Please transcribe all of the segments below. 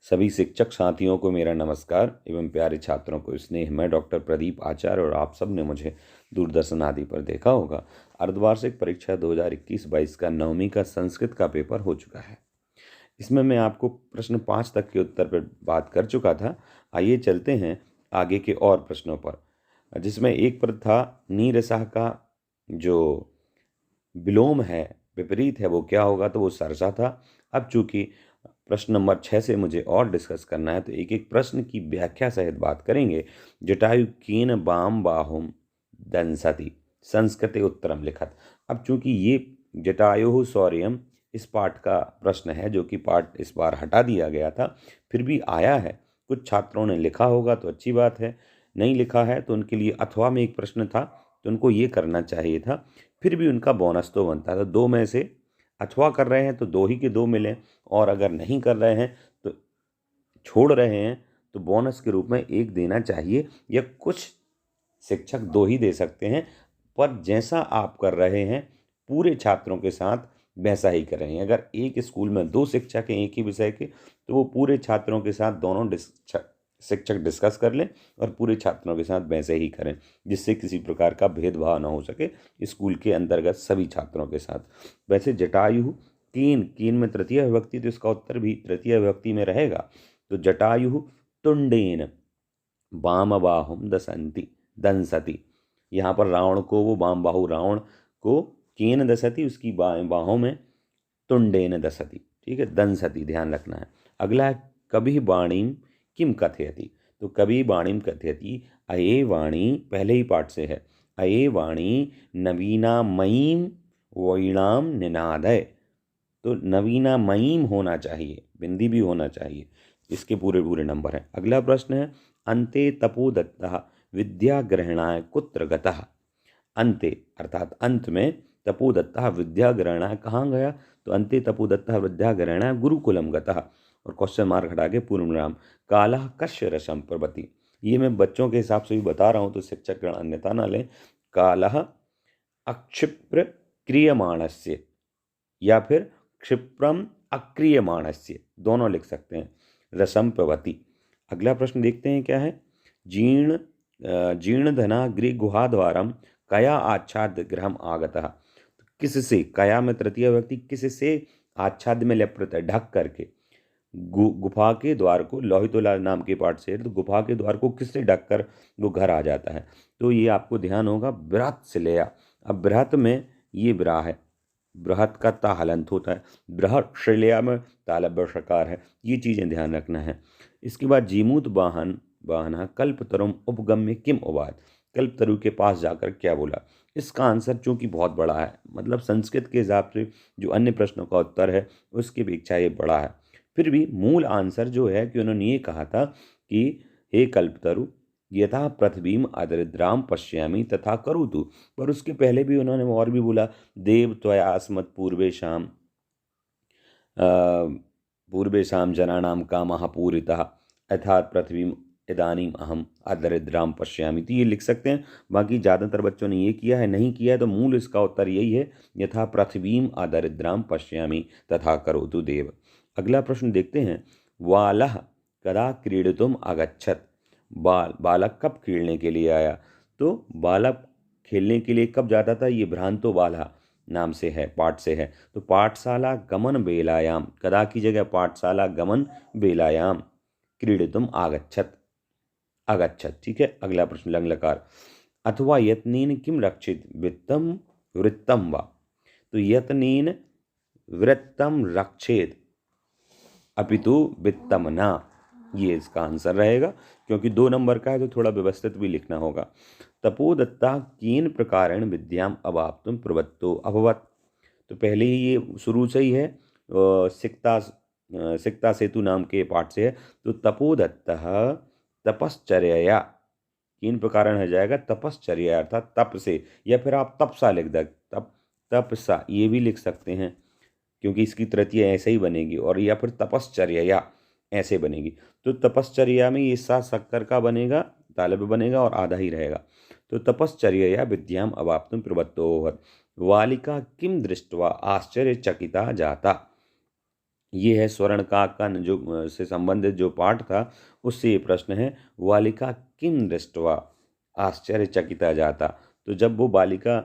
सभी शिक्षक साथियों को मेरा नमस्कार एवं प्यारे छात्रों को स्नेह। मैं डॉक्टर प्रदीप आचार्य और आप सब ने मुझे दूरदर्शन आदि पर देखा होगा। अर्धवार्षिक परीक्षा 2021-22 का 9वीं का संस्कृत का पेपर हो चुका है। इसमें मैं आपको प्रश्न 5 तक के उत्तर पर बात कर चुका था। आइए चलते हैं आगे के और प्रश्नों पर, जिसमें एक पर था नीरसा का जो विलोम है, विपरीत है, वो क्या होगा, तो वो सरसा था। अब चूंकि प्रश्न नंबर 6 से मुझे और डिस्कस करना है तो एक एक प्रश्न की व्याख्या सहित बात करेंगे। जटायु कीन बाम बाहुम दंसति संस्कृते उत्तरम लिखत। अब चूंकि ये जटायु सौर्यम इस पाठ का प्रश्न है, जो कि पाठ इस बार हटा दिया गया था, फिर भी आया है। कुछ छात्रों ने लिखा होगा तो अच्छी बात है, नहीं लिखा है तो उनके लिए अथवा में एक प्रश्न था तो उनको ये करना चाहिए था। फिर भी उनका बोनस तो बनता था। दो में से अथवा कर रहे हैं तो दो ही के दो मिले, और अगर नहीं कर रहे हैं तो छोड़ रहे हैं तो बोनस के रूप में एक देना चाहिए, या कुछ शिक्षक दो ही दे सकते हैं। पर जैसा आप कर रहे हैं पूरे छात्रों के साथ वैसा ही कर रहे हैं। अगर एक स्कूल में दो शिक्षक हैं एक ही विषय के, तो वो पूरे छात्रों के साथ दोनों शिक्षक डिस्कस कर लें और पूरे छात्रों के साथ वैसे ही करें, जिससे किसी प्रकार का भेदभाव ना हो सके स्कूल के अंतर्गत सभी छात्रों के साथ। वैसे जटायु कीन, कीन में तृतीय विभक्ति, तो इसका उत्तर भी तृतीय विभक्ति में रहेगा। तो जटायु तुंडेन वाम बाहुम दसंती दंसति। यहाँ पर रावण को, वो वाम बाहु रावण को केन दसति, उसकी बाहों में तुंडेन दसति, ठीक है, दंसति ध्यान रखना है। अगला है कभी वाणीम किम कथयति। तो कभी वाणीम कथयति, अये वाणी पहले ही पाठ से है, अये वाणी नवीनामयीम वैणाम निनादय। तो नवीनामयीम होना चाहिए, बिंदी भी होना चाहिए। इसके पूरे पूरे नंबर हैं। अगला प्रश्न है अन्ते तपोदत्तः विद्याग्रहणाय कुत्र गतः। अन्ते अर्थात अंत में, तपोदत्तः विद्याग्रहणाय कहाँ गया, तो अन्ते तपोदत्तः विद्याग्रहणाय गुरुकुलम गतः। और क्वेश्चन मार्क हटा के पूर्ण विराम। कालः कस्य रसम प्रभति। ये मैं बच्चों के हिसाब से भी बता रहा हूँ तो शिक्षक गण अन्यथा न लें। कालः अक्षिप्र क्रियमाणस्य, या फिर क्षिप्रम अक्रियमाणस्य, दोनों लिख सकते हैं। रसम प्रवति। अगला प्रश्न देखते हैं क्या है। जीर्ण जीर्णधना गृहगुहाद्वारम कया आच्छाद्य गृहम आगतः। किससे, कया में तृतीय व्यक्ति, किससे आच्छाद्य में लेप्रत है, ढक करके। गुफा के द्वार को, लोहितोला नाम के पाठ से, तो गुफा के द्वार को किससे ढक कर वो घर आ जाता है। तो ये आपको ध्यान होगा, बृहत से लिया। अब बृहत में ये ब्रा है, बृहत का ता हलंत होता है, बृहत श्रेलिया में तालव्य शकार है। ये चीज़ें ध्यान रखना है। इसके बाद जीमूत वाहन वाहना कल्पतरुम उपगम्य किम उवाच। कल्पतरु के पास जाकर क्या बोला। इसका आंसर चूंकि बहुत बड़ा है, मतलब संस्कृत के हिसाब से जो अन्य प्रश्नों का उत्तर है उसकी अपेक्षा ये बड़ा है, फिर भी मूल आंसर जो है कि उन्होंने ये कहा था कि हे कल्पतरु यथा पृथ्वीम अदरिद्राम पश्यामि तथा करोतु। पर उसके पहले भी उन्होंने और भी बोला, देव त्वयास्मत् पूर्वेशाम जनानाम कामः पूरितः अर्थात पृथ्वी इदानीम अहम अदरिद्राम पश्यामि। तो ये लिख सकते हैं। बाकी ज़्यादातर बच्चों ने ये किया है, नहीं किया है तो मूल इसका उत्तर यही है, यथा पृथ्वीम अदरिद्राम पश्यामि तथा करोतु देव। अगला प्रश्न देखते हैं। बालः कदा क्रीडितुम आगच्छत। बालक कब खेलने के लिए आया। तो बालक खेलने के लिए कब जाता था, ये भ्रांतो बालः नाम से है, पाठ से है। तो पाठशाला गमन बेलायाम, कदा की जगह पाठशाला गमन बेलायाम क्रीडितुम आगच्छत, अगच्छत, ठीक है। अगला प्रश्न लंग लकार। अथवा यत्नेन किम रक्षित वित्तम वृत्तम वा। तो यत्नेन वृत्तम रक्षेत अपितु वित्तम ना, ये इसका आंसर रहेगा। क्योंकि 2 नंबर का है तो थोड़ा व्यवस्थित भी लिखना होगा। तपोदत्ता कीन प्रकारेण विद्याम अवाप्तुम प्रवृत्तो अभवत। तो पहले ही ये शुरू से ही है, सिक्ता सेतु नाम के पाठ से है। तो तपोदत्तः तपश्चर्या, कीन प्रकारण हो जाएगा तपश्चर्या अर्थात तप से, या फिर आप तपसा लिख दे, तप तपसा ये भी लिख सकते हैं, क्योंकि इसकी तृतीय ऐसे ही बनेगी, और या फिर तपश्चर्या ऐसे बनेगी। तो तपश्चर्या में ये सा शक्कर का बनेगा, तालब बनेगा और आधा ही रहेगा। तो तपश्चर्या विद्याम अवाप्तुम प्रवृत्तो। वालिका किम दृष्ट्वा आश्चर्यचकिता जाता। ये है स्वर्णकाक का जो से संबंधित जो पाठ था, उससे ये प्रश्न है। बालिका किम दृष्ट्वा आश्चर्यचकिता जाता। तो जब वो बालिका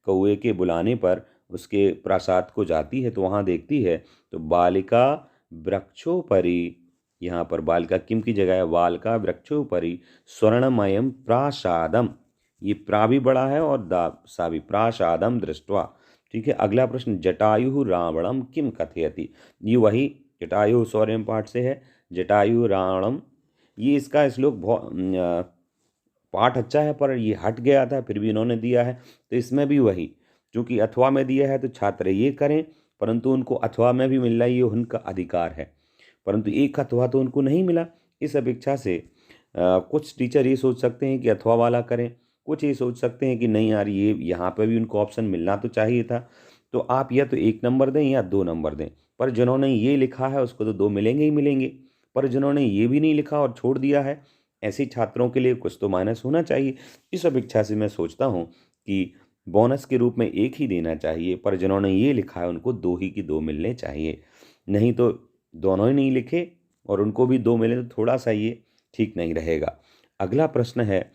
कौए के बुलाने पर उसके प्रासाद को जाती है तो वहाँ देखती है, तो बालिका वृक्षोपरि, यहाँ पर बालिका किम की जगह है बालिका वृक्षोपरि स्वर्णमयम प्रासादम। ये प्रा भी बड़ा है और दा सा भी, प्रासादम दृष्ट्वा। ठीक है, अगला प्रश्न, जटायु रावणम किम कथयति। ये वही जटायु सौर्यम पाठ से है। जटायु रावणम, ये इसका श्लोक बहुत पाठ अच्छा है पर ये हट गया था, फिर भी इन्होंने दिया है। तो इसमें भी वही, चूंकि अथवा में दिया है तो छात्र ये करें, परंतु उनको अथवा में भी मिलना ये उनका अधिकार है, परंतु एक अथवा तो उनको नहीं मिला। इस अपेक्षा से कुछ टीचर ये सोच सकते हैं कि अथवा वाला करें, कुछ ये सोच सकते हैं कि नहीं यार, ये यहाँ पे भी उनको ऑप्शन मिलना तो चाहिए था। तो आप या तो 1 नंबर दें या 2 नंबर दें, पर जिन्होंने ये लिखा है उसको तो 2 मिलेंगे ही मिलेंगे, पर जिन्होंने ये भी नहीं लिखा और छोड़ दिया है, ऐसे छात्रों के लिए कुछ तो माइनस होना चाहिए। इस अपेक्षा से मैं सोचता हूँ कि बोनस के रूप में 1 ही देना चाहिए, पर जिन्होंने ये लिखा है उनको 2 ही की 2 मिलने चाहिए। नहीं तो दोनों ही नहीं लिखे और उनको भी 2 मिले तो थोड़ा सा ये ठीक नहीं रहेगा। अगला प्रश्न है,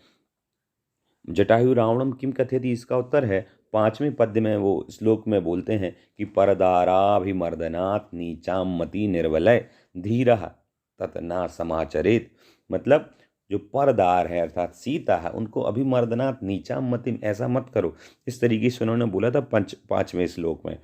जटायु रावणम किम कथयति। इसका उत्तर है 5वें पद्य में वो श्लोक में बोलते हैं कि परदाराभिमर्दनात् नीचाम मति निर्वलय धीरः तत् न समाचरेत। मतलब जो परदार है अर्थात सीता है, उनको अभिमर्दनात् नीचाम मति, ऐसा मत करो, इस तरीके से उन्होंने बोला था 5वें श्लोक में।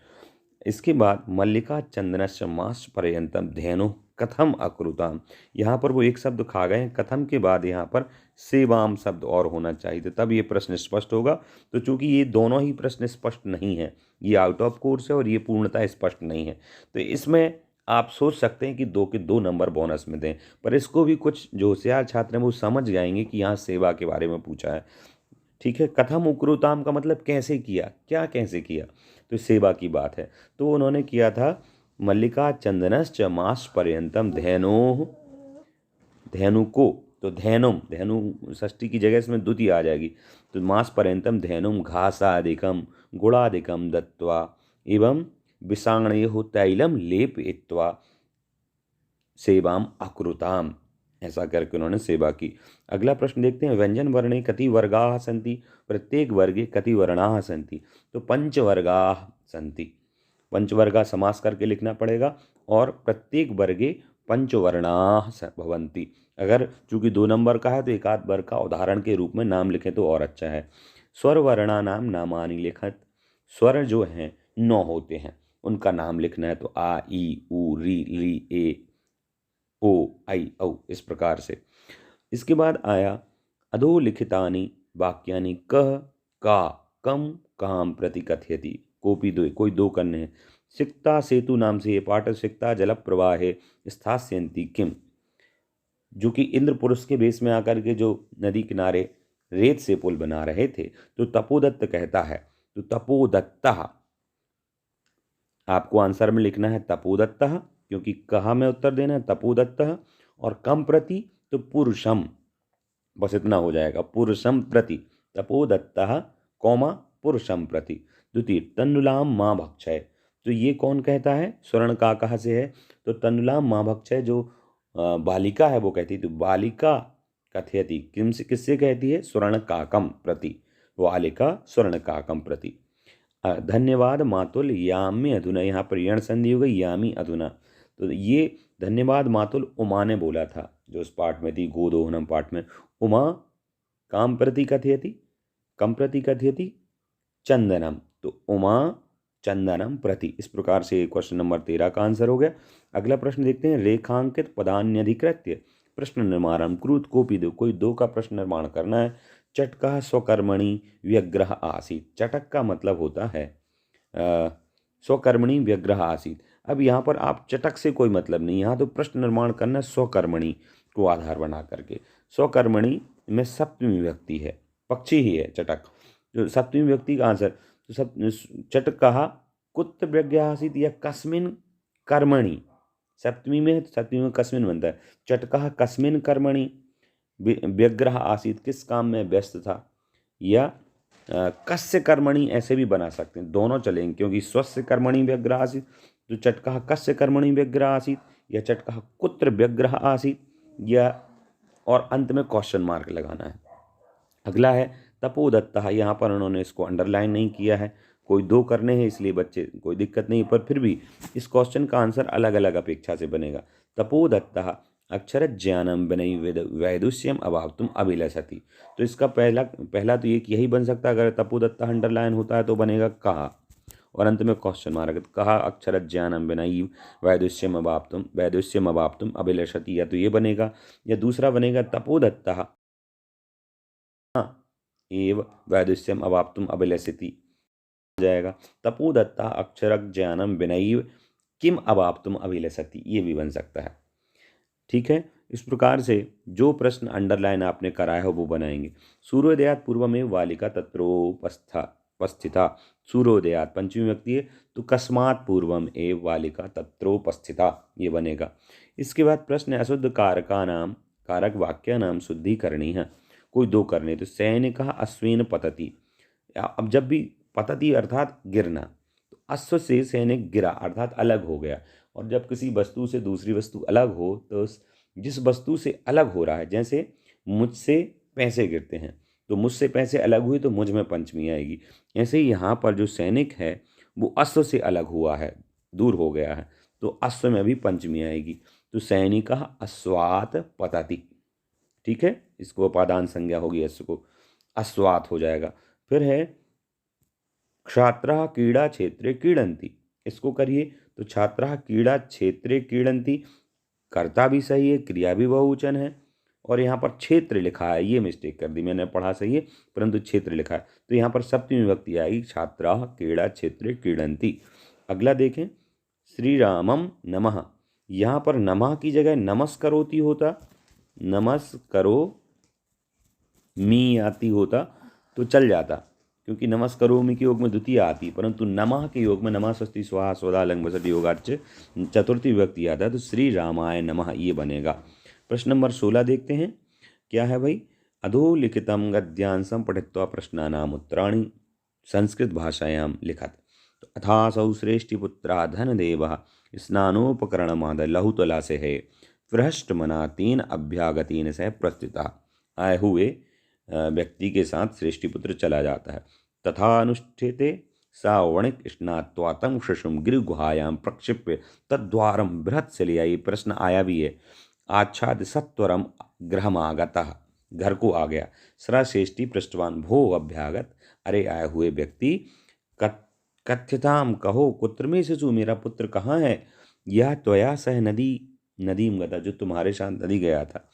इसके बाद मल्लिका चंदनश्च मास पर्यंतम धेनु कथम अकृताम। यहाँ पर वो एक शब्द खा गए हैं, कथम के बाद यहाँ पर सेवाम शब्द और होना चाहिए, तो तब ये प्रश्न स्पष्ट होगा। तो चूंकि ये दोनों ही प्रश्न स्पष्ट नहीं है, ये आउट ऑफ कोर्स है और ये पूर्णतः स्पष्ट नहीं है, तो इसमें आप सोच सकते हैं कि 2 के 2 नंबर बोनस में दें, पर इसको भी कुछ जो होशियार छात्र हैं वो समझ जाएंगे कि यहाँ सेवा के बारे में पूछा है। ठीक है, कथम उक्रुताम का मतलब कैसे किया, क्या कैसे किया, तो सेवा की बात है। तो उन्होंने किया था मल्लिका चंदनश्च मास पर्यंतम धेनो, धेनु को, तो धेनुम, धेनु षष्ठी की जगह इसमें द्वितीय आ जाएगी, तो मास पर्यंतम धेनुम घासादिकम गुड़ादिकम दत्वा एवं विषाणयो तैलम लेपयित्वा सेवाम अकृताम। ऐसा करके उन्होंने सेवा की। अगला प्रश्न देखते हैं, व्यंजन वर्णे कति वर्गाः सन्ति, प्रत्येक वर्गे कति वर्णाः सन्ति। तो पंचवर्गाः सन्ति, पंचवर्गा समास करके लिखना पड़ेगा, और प्रत्येक वर्गे पंचवर्णाः भवन्ति। अगर चूंकि 2 नंबर का है तो एक आध वर्ग का उदाहरण के रूप में नाम लिखें तो और अच्छा है। स्वर वर्णानाम नामानि लिखत। स्वर जो हैं 9 होते हैं, उनका नाम लिखना है, तो आ ई उ री ली ए ओ आई औ, इस प्रकार से। इसके बाद आया अधोलिखितानि वाक्यानि कह का कम काम प्रति कथयति। कोपी दो, कोई 2 करने हैं। सिक्ता सेतु नाम से ये पाठ, सिक्ता जल प्रवाहे स्थास्यन्ति किम। जो कि इंद्रपुरुष के बेस में आकर के जो नदी किनारे रेत से पुल बना रहे थे, तो तपोदत्त कहता है, तो तपोदत्ता आपको आंसर में लिखना है तपोदत्तः, क्योंकि कहा में उत्तर देना है तपोदत्तः, और कम प्रति तो पुरुषम, बस इतना हो जाएगा, पुरुषम प्रति तपोदत्तः कौमा पुरुषम प्रति। द्वितीय तन्नुलाम माँ भक्षय, तो ये कौन कहता है, स्वर्ण काकः से है, तो तन्नुलाम माँ भक्षय जो बालिका है वो कहती है, तो बालिका कथयति किम से, किससे कहती है, स्वर्ण काकम प्रति, बालिका स्वर्ण काकम प्रति। धन्यवाद मातुल यामी अधुना, यहाँ पर यण संधि हो गई, यामी अधुना। तो ये धन्यवाद मातुल उमा ने बोला था, जो उस पाठ में थी, गोदोहनम पाठ में। उमा काम प्रति कथयति, कम प्रति कथयति चंदनम, तो उमा चंदनम प्रति। इस प्रकार से क्वेश्चन नंबर 13 का आंसर हो गया। अगला प्रश्न देखते हैं, रेखांकित पदान्यधिकृत्य प्रश्न निर्माण क्रूत कोपी दो, कोई 2 का प्रश्न निर्माण करना है। चटका स्वकर्मणि व्यग्रह आसीत। चटक का मतलब होता है स्वकर्मणि व्यग्रह आसीत। अब यहाँ पर आप चटक से कोई मतलब नहीं, यहाँ तो प्रश्न निर्माण करना स्वकर्मणि को आधार बना करके। स्वकर्मणि में सप्तमी विभक्ति है, पक्षी ही है चटक, जो सप्तमी विभक्ति का आंसर। तो सब चटक कहा कुत्र व्यग्रह आसीत या कस्मिन कर्मणि, सप्तमी में है तो सप्तमी में कस्मिन बनता है। चटका कस्मिन कर्मणि व्यग्रह आसीत, किस काम में व्यस्त था, या कस्य कर्मणि ऐसे भी बना सकते हैं, दोनों चलेंगे, क्योंकि स्वस्य कर्मणि व्यग्रह आसीत, तो चटकः कस्य कर्मणि व्यग्र आसीत्, या चटकः कुत्र व्यग्रः आसीत्, या और अंत में क्वेश्चन मार्क लगाना है। अगला है तपोदत्तः, यहाँ पर उन्होंने इसको अंडरलाइन नहीं किया है, कोई दो करने हैं इसलिए बच्चे कोई दिक्कत नहीं, पर फिर भी इस क्वेश्चन का आंसर अलग अलग अपेक्षा से बनेगा। तपोदत्तः अक्षर ज्ञानम विनय वैदुष्यम अभावतुम अभिलषति। तो इसका पहला तो एक यही बन सकता है, अगर तपोदत्तः अंडरलाइन होता है तो बनेगा कहा, और अंत में क्वेश्चन मार्क, कहा अक्षर ज्ञानम विनय वैदुष्यम अभावतुम अभिलषति, या तो ये बनेगा, या दूसरा बनेगा तपोदत्तः एव वैदुष्यम अवाप्तुम अभिलषति जाएगा। तपोदत्ता अक्षर ज्ञानम विनैव किम अवाप्तुम अभिलषति, ये भी बन सकता है। ठीक है, इस प्रकार से जो प्रश्न अंडरलाइन आपने कराया हो वो बनाएंगे। सूर्योदयात पूर्वमेव बालिका तत्रोपस्थिता, सूर्योदयात पंचमी व्यक्ति है तो कस्मात् पूर्वम एव बालिका तत्रोपस्थिता, ये बनेगा। इसके बाद प्रश्न अशुद्ध कारक वाक्य नाम शुद्धिकरणी है, कोई दो करने, तो सैनिकः अश्वेन पतति। अब जब भी पतति अर्थात गिरना, तो अश्व से सैनिक गिरा अर्थात अलग हो गया, और जब किसी वस्तु से दूसरी वस्तु अलग हो तो जिस वस्तु से अलग हो रहा है, जैसे मुझसे पैसे गिरते हैं तो मुझसे पैसे अलग हुए तो मुझ में पंचमी आएगी, ऐसे ही यहाँ पर जो सैनिक है वो अश्व से अलग हुआ है, दूर हो गया है, तो अश्व में भी पंचमी आएगी, तो सैनिकः अश्वात् पतति। ठीक है, इसको उपादान संज्ञा होगी, अश्व को अश्वात हो जाएगा। फिर है छात्रः क्रीड़ा क्षेत्रे क्रीडन्ति, इसको करिए तो छात्रः क्रीड़ा क्षेत्रे क्रीडन्ति, कर्ता भी सही है, क्रिया भी बहुवचन है, और यहाँ पर क्षेत्र लिखा है, ये मिस्टेक कर दी मैंने, पढ़ा सही है परंतु क्षेत्र लिखा है, तो यहाँ पर सप्तमी विभक्ति आएगी, छात्रः क्रीड़ा क्षेत्रे क्रीडन्ति। अगला देखें, श्री रामम नमः, यहाँ पर नमः की जगह नमस्करोति होता, नमस्करो मी आती होता तो चल जाता, क्योंकि नमस्करोमि के योग में द्वितीय आती, परंतु नमः के योग में नमः स्वस्ति स्वाहा स्वधा लंग वसति योगाच्च चतुर्थी विभक्ति आता है, तो श्री रामाय नमः ये बनेगा। प्रश्न नंबर 16 देखते हैं, क्या है भाई, अधोलिखितम गद्यांशम पठित्वा प्रश्नानाम उत्तराणि संस्कृत भाषायां लिखत, तो अथासौ श्रेष्ठिपुत्रा धनदेवः स्नानोपकरणमाद लहुतला से है पृष्ठमना तीन अभ्यागतीन सह प्रस्थिता, आए हुए व्यक्ति के साथ श्रेष्ठीपुत्र चला जाता है। तथा अनुष्ठिते सा वणिक स्नात्वातम शिशुम गिरिगुहायाम प्रक्षिप्य तद्वारम बृहत्सलिया, ये प्रश्न आया भी है। आच्छाद सत्वरम गृहमागतः, घर को आ गया। श्रेष्ठी पृष्ठवान भो अभ्यागत, अरे आए हुए व्यक्ति, कथ्यताम कहो कुत्र में शिशु, मेरा पुत्र कहाँ है, यह त्वया सह नदीम गता, जो तुम्हारे साथ नदी गया था।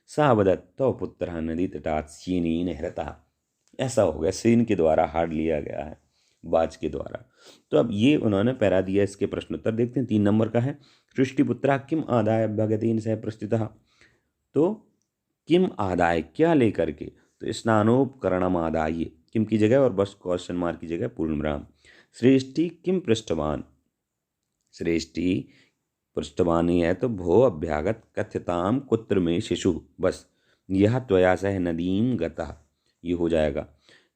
सा वदत तो पुत्र नदी तटात सीनीन हृतः, ऐसा हो गया, सीन के द्वारा हार लिया गया है, बाज के द्वारा। तो अब ये उन्होंने पैरा दिया, इसके प्रश्नोत्तर देखते हैं। 3 नंबर का है, सृष्टिपुत्रा किम आदाय भगतीन सह प्रस्थितः, तो किम आदाय क्या लेकर के, तो स्नानोपकरणम आदाय, किम की जगह और बस क्वेश्चन मार्क की जगह पूर्ण विराम। श्रेष्ठी किम पृष्ठवान, श्रेष्ठी पृष्ठवानी है तो भो अभ्यागत कथ्यताम कुत्र में शिशु, बस यह त्वया सह नदीम गता, ये हो जाएगा।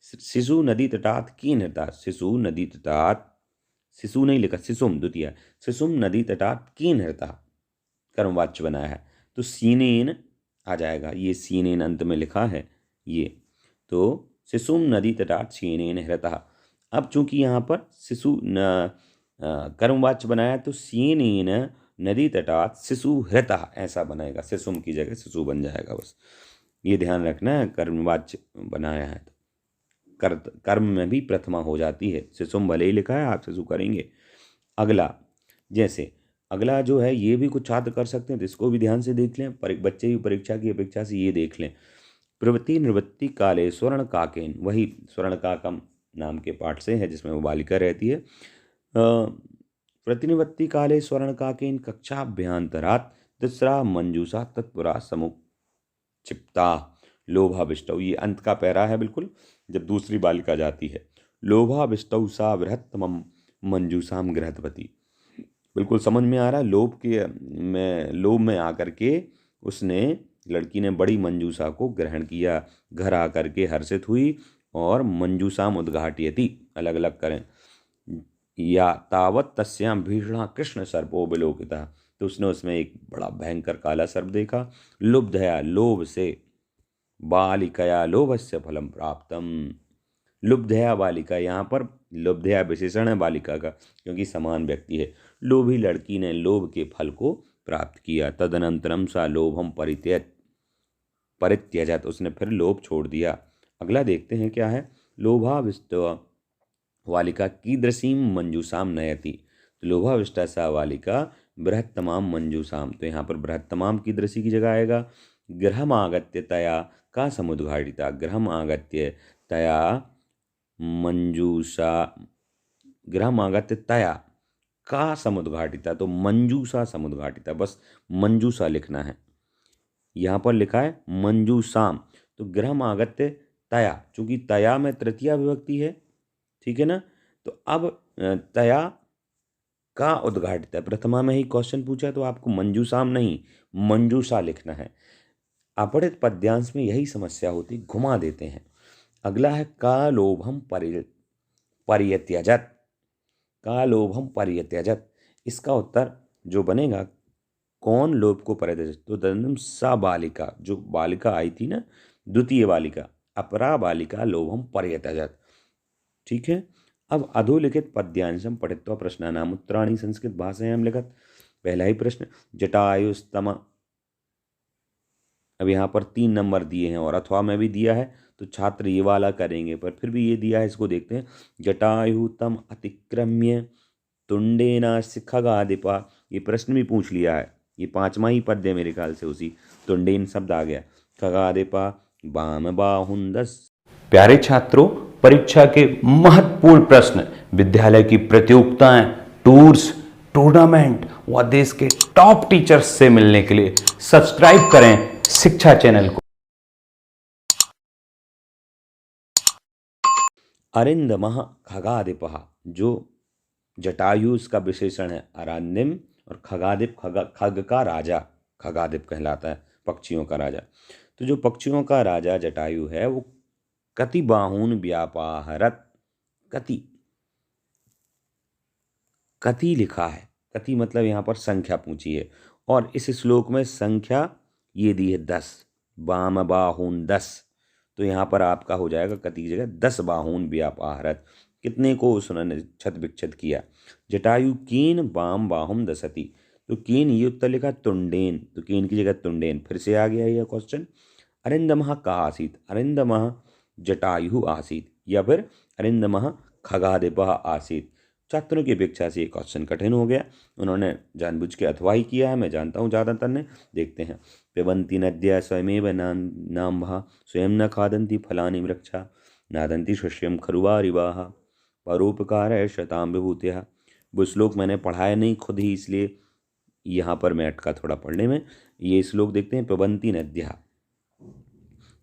शिशु नदी तटात कीन हृता, शिशु नदी तटात, शिशु नहीं लिखा, शिशुम द्वितीय, शिशुम नदी तटात कीन हृता कर्मवाच्य बनाया है, तो सीनेन आ जाएगा, ये सीनेन अंत में लिखा है ये, तो शिशुम नदी तटात सीनेन हृता। अब चूंकि यहाँ पर शिशु कर्मवाच्य बनाया तो सीनेन नदी तटात शिशु हृतः ऐसा बनेगा, शिशुम की जगह शिशु बन जाएगा, बस ये ध्यान रखना है। कर्मवाच्य बनाया है तो कर्म में भी प्रथमा हो जाती है, शिशुम भले ही लिखा है, आप शिशु करेंगे। अगला, जैसे अगला जो है ये भी कुछ छात्र कर सकते हैं, तो इसको भी ध्यान से देख लें, बच्चे भी परीक्षा की अपेक्षा से ये देख लें। प्रवृत्ति निवृत्ति काले स्वर्ण काकेन, वही स्वर्ण काकम नाम के पाठ से है जिसमें वो बालिका रहती है। प्रतिनिवृत्ति काले स्वर्ण काकेन कक्षाभ्यंतरात तिसरा मंजूषा तत्पुरा समुक्षिप्ता लोभाविष्टौ, ये अंत का पैरा है बिल्कुल, जब दूसरी बालिका जाती है। लोभाविष्टौ सा बृहत्तमम मंजूषाम गृहतवती, बिल्कुल समझ में आ रहा है, लोभ में आकर के उसने, लड़की ने बड़ी मंजूषा को ग्रहण किया, घर आकर के हर्षित हुई, और मंजूषाम उद्घाटयति अलग अलग करें, या तावत तस्याम भीषणा कृष्ण सर्पो विलोकिता, तो उसने उसमें एक बड़ा भयंकर काला सर्प देखा। लुब्धया, लोभ से, बालिकया लोभस्य फलम प्राप्तम। लुब्धया बालिका, यहाँ पर लुब्धया विशेषण है बालिका का, क्योंकि समान व्यक्ति है। लोभी लड़की ने लोभ के फल को प्राप्त किया। तदनंतरम सा लोभम परित्यजत, उसने फिर लोभ छोड़ दिया। अगला देखते हैं क्या है। लोभाविष्ट वालिका कीदृशीम मंजूसाम नयति, तो लोभाविष्टा सा वालिका बृहत्तमाम मंजूसाम, तो यहाँ पर बृहत्तमाम कीदृशी की जगह आएगा। गृहम आगत्य तया का समुद्घाटिता, गृहम आगत्य तया मंजूषा, गृहम आगत्य तया का समुद्घाटिता, तो मंजूषा समुद्घाटिता, बस मंजूषा लिखना है। यहाँ पर लिखा है मंजूसाम, तो गृहम आगत्य तया, चूंकि तया में तृतीया विभक्ति है, ठीक है ना, तो अब तया का उद्घाटित है। प्रथमा में ही क्वेश्चन पूछा तो आपको मंजूसाम नहीं मंजूषा लिखना है। अपठित पद्यांश में यही समस्या होती, घुमा देते हैं। अगला है का लोभम परित्यजत, का लोभम परित्यजत, इसका उत्तर जो बनेगा कौन लोभ को परित्यजत, तो तदनंतरम सा बालिका, जो बालिका आई थी ना, द्वितीय बालिका, अपरा बालिका लोभम परित्यजत, ठीक है। अब अधोलिखित पद्यांशम पठित्वा प्रश्नानाम उत्तराणि संस्कृत भाषायां लिखत। पहला ही प्रश्न, जटायुस्तम, अब यहाँ पर 3 नंबर दिए हैं और अथवा में भी दिया है, तो छात्र ये वाला करेंगे, पर फिर भी ये दिया है, इसको देखते हैं। जटायुतम अतिक्रम्य तुंडेना खगादिपा, ये प्रश्न भी पूछ लिया है, ये 5वां ही पद्य मेरे ख्याल से, उसी तुंडेन शब्द आ गया। खगादिपा बाम बाहुंदस। प्यारे छात्रों, परीक्षा के महत्वपूर्ण प्रश्न, विद्यालय की प्रतियोगिताएं, टूर्स, टूर्नामेंट व देश के टॉप टीचर्स से मिलने के लिए सब्सक्राइब करें शिक्षा चैनल को। अरिंदमः खगादिपः, जो जटायु इसका विशेषण है, अरांदिम, और खगादिप खग का राजा, खगादिप कहलाता है पक्षियों का राजा। तो जो पक्षियों का राजा जटायु है वो कति बाहून व्यापाहरत, कति, कति लिखा है, कति मतलब यहाँ पर संख्या पूछी है, और इस श्लोक में संख्या ये दी है 10, बाम बाहून 10, तो यहाँ पर आपका हो जाएगा कति की जगह 10 बाहून व्यापाहरत, कितने को उसने छत विक्षत किया। जटायु कीन बाम बाहुम दसती, तो कीन ये उत्तर लिखा, तुंडेन, तो कीन की जगह तुंडेन, फिर से आ गया यह क्वेश्चन। अरिंदमः का आसीत, अरिंदमः जटायु आसीत, या फिर अरिंदमः खगादिपः आसीत। छात्रों की अपेक्षा से ये क्वेश्चन कठिन हो गया, उन्होंने जानबूझ के अथवा ही किया है, मैं जानता हूँ ज़्यादातर ने। देखते हैं। पिबन्ति नद्या स्वयमेव नाम्भः स्वयं न खादन्ति फलानि वृक्षा नादन्ति शस्यं खरुवारिवाः परोपकार शतां विभूतिः। वो श्लोक मैंने पढ़ाया नहीं खुद ही, इसलिए यहाँ पर मैं अटका थोड़ा पढ़ने में। ये श्लोक देखते हैं। पिबन्ति नद्या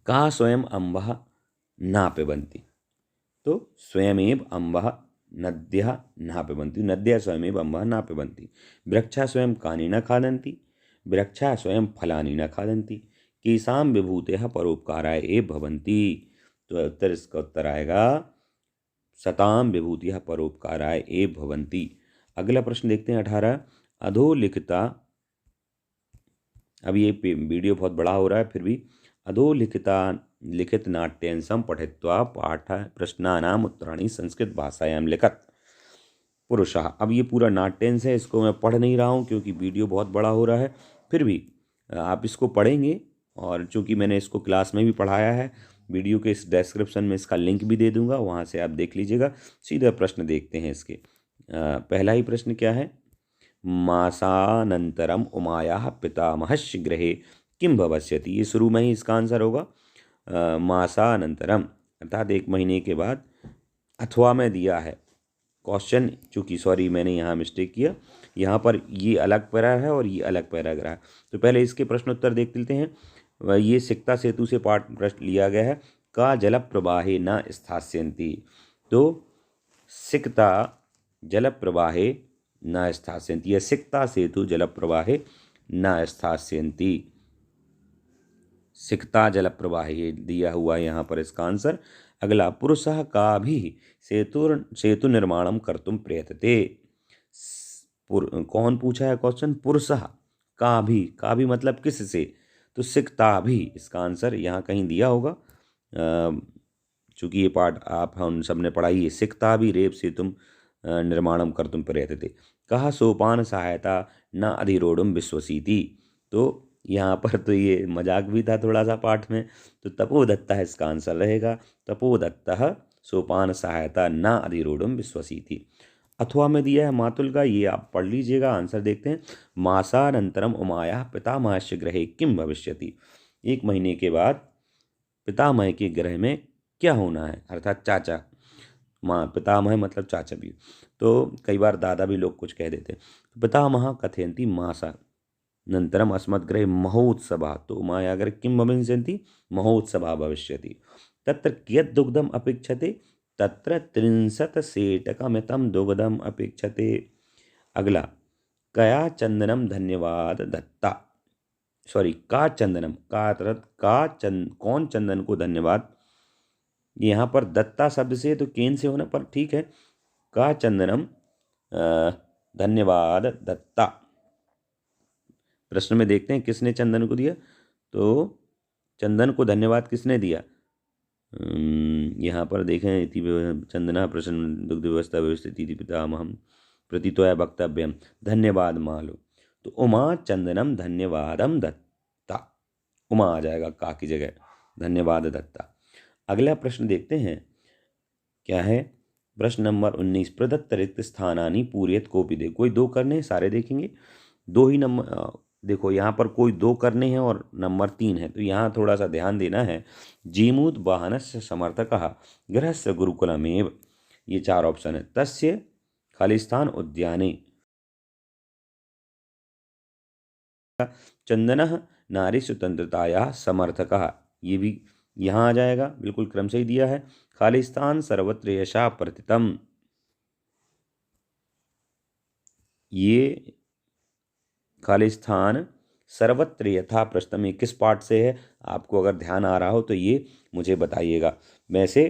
का स्वयं अम्बः ना पिबन्ति, तो स्वयमेव अम्बः नद्यः न पिबन्ति, नद्यः स्वयमेव अम्बः न पिबन्ति। वृक्षा स्वयं कानि न खादन्ति, वृक्षा स्वयं फलानि न खादन्ति। केषां विभूतयः परोपकाराय एव भवन्ति, तो उत्तर इसका उत्तर आएगा सतां विभूतियः परोपकाराय एव भवन्ति। अगला प्रश्न देखते हैं 18। अधोलिखिता, अब ये वीडियो बहुत बड़ा हो रहा है, फिर भी अधोलिखिता लिखित नाट्यांशं पठित्वा पाठ प्रश्नानाम उत्तराणि संस्कृत भाषायां लिखत पुरुषः। अब ये पूरा नाट्यांश है, इसको मैं पढ़ नहीं रहा हूँ क्योंकि वीडियो बहुत बड़ा हो रहा है, फिर भी आप इसको पढ़ेंगे, और चूँकि मैंने इसको क्लास में भी पढ़ाया है, वीडियो के इस डिस्क्रिप्शन में इसका लिंक भी दे दूंगा, वहाँ से आप देख लीजिएगा। सीधा प्रश्न देखते हैं इसके। पहला ही प्रश्न क्या है। मासानंतरम उमायाः पितामहस्य गृहे किम भविष्यति, ये शुरू में ही इसका आंसर होगा। मासानंतरम अर्थात 1 महीने के बाद, अथवा में दिया है क्वेश्चन, चूँकि सॉरी मैंने यहाँ मिस्टेक किया, यहाँ पर ये अलग पैरा है और ये अलग पैराग्राफ। तो पहले इसके प्रश्नोत्तर देख लेते हैं। ये सिकता सेतु से पाठ प्रश्न लिया गया है। का जल प्रवाहे न स्थास्यन्ति, तो सिकता जल प्रवाहे न स्थास्यन्ति, या सिकता सेतु जल प्रवाहे न स्थास्यन्ति। सिकता जल प्रवाह ये दिया हुआ है यहाँ पर इसका आंसर। अगला, पुरुषः काभिः सेतु निर्माणम कर्तुम प्रयतते। कौन पूछा है क्वेश्चन? पुरुषः काभिः मतलब किससे? तो सिकता भी इसका आंसर यहाँ कहीं दिया होगा। चूंकि ये पाठ आप हम सब ने पढ़ा ही है। सिकता भी रेप सेतुम निर्माणम कर्तुम प्रयतते। कहा सोपान सहायता न अधिरोढ़ुम विश्वसीति। तो यहाँ पर तो ये मजाक भी था थोड़ा सा पाठ में। तो तपोदत्तः इसका आंसर रहेगा। तपोदत्तः सोपान सहायता न अधिरोढ़ुम विश्वसीति। अथवा में दिया है मातुल का, ये आप पढ़ लीजिएगा। आंसर देखते हैं। मासानंतरम उमाया पितामहस्य गृहे किम भविष्यति। 1 महीने के बाद पितामह के गृह में क्या होना है, अर्थात चाचा। माँ पितामह मतलब चाचा भी। तो कई बार दादा भी लोग कुछ कह देते हैं। पितामह कथयन्ति मासा नंतरम अस्मद्गृहे महोत्सवः। तो उमाया अगर किं भविष्यन्ति, महोत्सवः भविष्यति। तत्र कियत् दुग्धम अपेक्षते, तत्र 63 सेटकमितं दुग्धम अपेक्षते। अगला, कया चंदनम धन्यवाद दत्ता। सॉरी, का चंदनम, कौन चंदन को धन्यवाद। यहाँ पर दत्ता शब्द से तो केन से होना, पर ठीक है। का चंदनम धन्यवाद दत्ता। प्रश्न में देखते हैं किसने चंदन को दिया। तो चंदन को धन्यवाद किसने दिया? यहाँ पर देखें, इति चंदना प्रसन्न दुग्ध व्यवस्था व्यवस्थित पितामहम प्रतितोया वक्तव्यम धन्यवाद मालो। तो उमा चंदनम धन्यवादम दत्ता। उमा आ जाएगा का की जगह, धन्यवाद दत्ता। अगला प्रश्न देखते हैं क्या है। प्रश्न नंबर 19, प्रदत्त रिक्त स्थानानि पूरयत कोपि दे। कोई 2 करने हैं, सारे देखेंगे। 2 ही नंबर देखो, यहाँ पर कोई 2 करने हैं और नंबर 3 है। तो यहाँ थोड़ा सा ध्यान देना है। जीमूत वाहनस्य समर्थकः गृहस्य गुरुकुलमेव। ये 4 ऑप्शन है। तस्य खालिस्तान उद्याने चंदनः नारी स्वतंत्रताया समर्थकः। ये भी यहाँ आ जाएगा, बिल्कुल क्रम से ही दिया है। खालिस्तान सर्वत्र यशा प्रतितम। ये खालिस्तान सर्वत्र यथा प्रस्तम, ये किस पाठ से है? आपको अगर ध्यान आ रहा हो तो ये मुझे बताइएगा। वैसे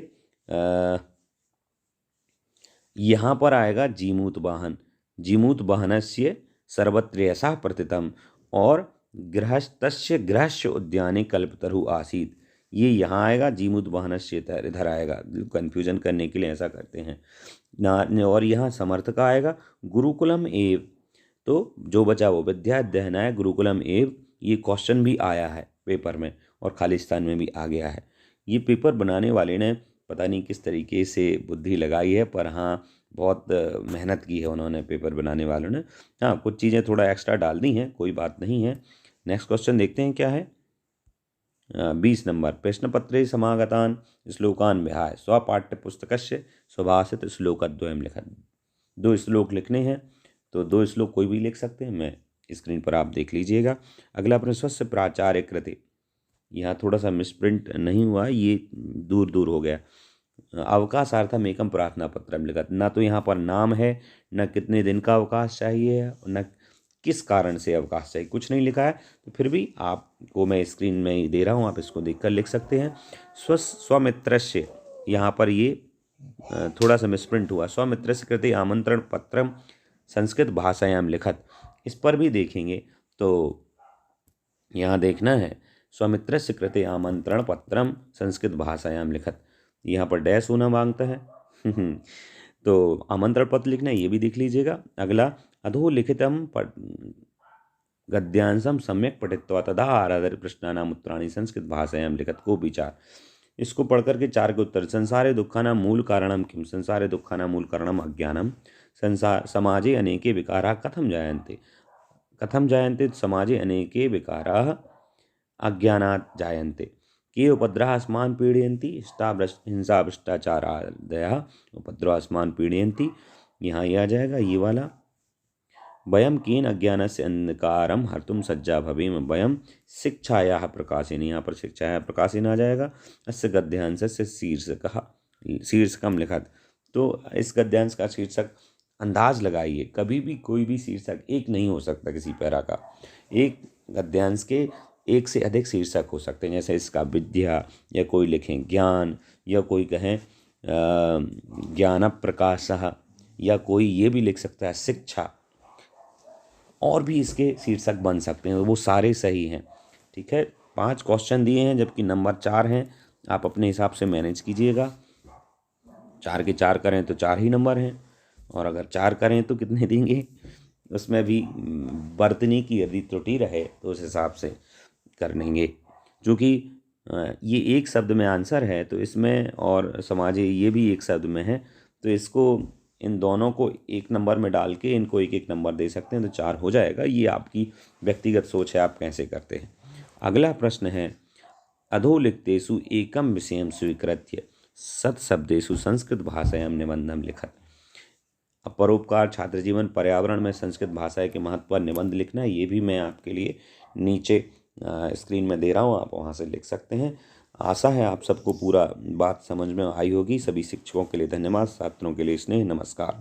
यहाँ पर आएगा जीमूत वाहन, जीमूत वाहनस्य सर्वत्र यशा प्रतितम, और गृहस्थस्य गृहस्य उद्याने कल्पतरु आसीत। ये यहाँ आएगा, जीमूत वाहनस्य इधर आएगा। कन्फ्यूजन करने के लिए ऐसा करते हैं ना। और यहाँ समर्थक आएगा गुरुकुलम एव। तो जो बचा वो विद्या अध्ययनाय गुरुकुलम एव। ये क्वेश्चन भी आया है पेपर में और खालिस्तान में भी आ गया है। ये पेपर बनाने वाले ने पता नहीं किस तरीके से बुद्धि लगाई है, पर हाँ बहुत मेहनत की है उन्होंने, पेपर बनाने वालों ने। हाँ, कुछ चीज़ें थोड़ा एक्स्ट्रा डाल दी हैं, कोई बात नहीं है। नेक्स्ट क्वेश्चन देखते हैं क्या है। 20 नंबर, प्रश्नपत्रे समागतान श्लोकान विहाय स्वपाठ्यपुस्तकस्य सुभाषित श्लोकद्वयं लिखत। 2 श्लोक लिखने हैं, तो 2 श्लोक कोई भी लिख सकते हैं। मैं स्क्रीन पर आप देख लीजिएगा। अगला प्रश्न, स्वस्य प्राचार्य कृते। यहाँ थोड़ा सा मिसप्रिंट नहीं हुआ, ये दूर दूर हो गया। अवकाशार्थम एकम प्रार्थना पत्रम लिखत। ना तो यहाँ पर नाम है, न कितने दिन का अवकाश चाहिए, न किस कारण से अवकाश चाहिए, कुछ नहीं लिखा है। तो फिर भी आपको मैं स्क्रीन में ही दे रहा हूँ, आप इसको देखकर लिख सकते हैं। स्वमित्रस्य, यहाँ पर ये थोड़ा सा मिसप्रिंट हुआ। स्वमित्रस्य कृते आमंत्रण पत्रम संस्कृत भाषायाम लिखत। इस पर भी देखेंगे तो यहाँ देखना है, स्वमित्रस्य कृते आमंत्रण पत्रम संस्कृत भाषायाम लिखत। यहाँ पर डैश होना मांगता है तो आमंत्रण पत्र लिखना है, ये भी देख लीजिएगा। अगला, अधोलिखितम गद्यांशम सम्यक पठित्वा तदा आराधर प्रश्नानाम उत्तराणि संस्कृत भाषायाम लिखत को विचार। इसको पढ़ करके 4 के उत्तर। संसारे दुःखानां मूल कारणम किम। संसारे दुःखानां मूल कारणम अज्ञानम। समाजे अनेके विकाराः कथं जायन्ते। कथं जायन्ते, समाजे अनेके विकाराः अज्ञानात् जायन्ते। के उपद्रवाः अस्मान् पीडयन्ति, हिंसा भ्रष्टाचारादयः उपद्रवाः अस्मान् पीडयन्ति। यहाँ ये आ जाएगा, ये वाला। वयं केन अज्ञानस्य अंधकारं हर्तुं सज्जा भवेम। वयं शिक्षायाः प्रकाशेन। यहाँ पर शिक्षायाः प्रकाशेन आ जाएगा। अस्य गद्यांशस्य शीर्षकम लिखत। तो इस गद्यांश का शीर्षक अंदाज लगाइए। कभी भी कोई भी शीर्षक एक नहीं हो सकता किसी पैरा का। एक गद्यांश के एक से अधिक शीर्षक हो सकते हैं, जैसे इसका विद्या, या कोई लिखें ज्ञान, या कोई कहें ज्ञान प्रकाशः, या कोई ये भी लिख सकता है शिक्षा। और भी इसके शीर्षक बन सकते हैं, वो सारे सही हैं। ठीक है, 5 क्वेश्चन दिए हैं जबकि नंबर 4 हैं। आप अपने हिसाब से मैनेज कीजिएगा। 4 के 4 करें तो 4 ही नंबर हैं, और अगर 4 करें तो कितने देंगे, उसमें भी बरतने की यदि त्रुटि रहे तो उस हिसाब से कर लेंगे। चूँकि ये एक शब्द में आंसर है तो इसमें, और समाजे ये भी एक शब्द में है, तो इसको, इन दोनों को एक नंबर में डाल के इनको एक एक नंबर दे सकते हैं, तो 4 हो जाएगा। ये आपकी व्यक्तिगत सोच है, आप कैसे करते हैं। अगला प्रश्न है, अधोलिखितेषु एकं विषयं स्वीकृत्य सत्शब्देषु संस्कृत भाषायां निबंधं लिखत। अब परोपकार, छात्र जीवन, पर्यावरण में संस्कृत भाषा के महत्व पर निबंध लिखना है। ये भी मैं आपके लिए नीचे स्क्रीन में दे रहा हूँ, आप वहाँ से लिख सकते हैं। आशा है आप सबको पूरा बात समझ में आई होगी। सभी शिक्षकों के लिए धन्यवाद, छात्रों के लिए स्नेह, नमस्कार।